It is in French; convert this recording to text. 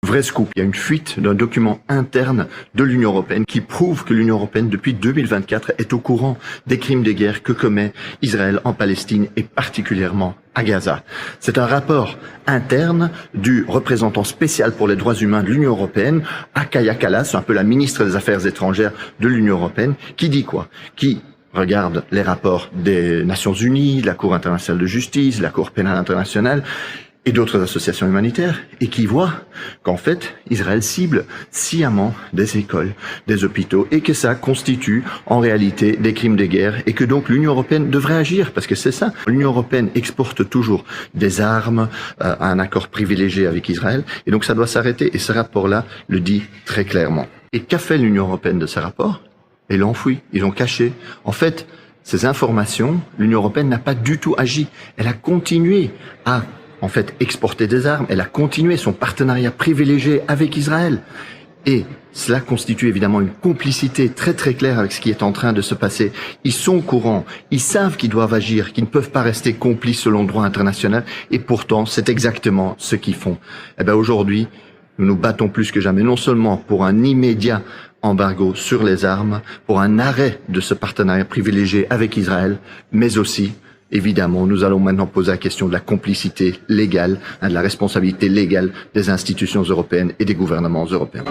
Vrai scoop, il y a une fuite d'un document interne de l'Union européenne qui prouve que l'Union européenne, depuis 2024, est au courant des crimes de guerre que commet Israël en Palestine et particulièrement à Gaza. C'est un rapport interne du représentant spécial pour les droits humains de l'Union européenne, Kaja Kallas, un peu la ministre des Affaires étrangères de l'Union européenne, qui dit quoi? Qui regarde les rapports des Nations Unies, de la Cour internationale de justice, de la Cour pénale internationale et d'autres associations humanitaires, et qui voit qu'en fait, Israël cible sciemment des écoles, des hôpitaux, et que ça constitue en réalité des crimes de guerre, et que donc l'Union européenne devrait agir, parce que c'est ça. L'Union européenne exporte toujours des armes à un accord privilégié avec Israël, et donc ça doit s'arrêter, et ce rapport-là le dit très clairement. Et qu'a fait l'Union européenne de ce rapport? Ils l'ont enfoui, ils l'ont caché. En fait, ces informations, l'Union européenne n'a pas du tout agi. Elle a continué à exporter des armes, elle a continué son partenariat privilégié avec Israël. Et cela constitue évidemment une complicité très très claire avec ce qui est en train de se passer. Ils sont au courant, ils savent qu'ils doivent agir, qu'ils ne peuvent pas rester complices selon le droit international, et pourtant c'est exactement ce qu'ils font. Eh bien aujourd'hui, nous nous battons plus que jamais, non seulement pour un immédiat embargo sur les armes, pour un arrêt de ce partenariat privilégié avec Israël, mais aussi évidemment, nous allons maintenant poser la question de la complicité légale, de la responsabilité légale des institutions européennes et des gouvernements européens.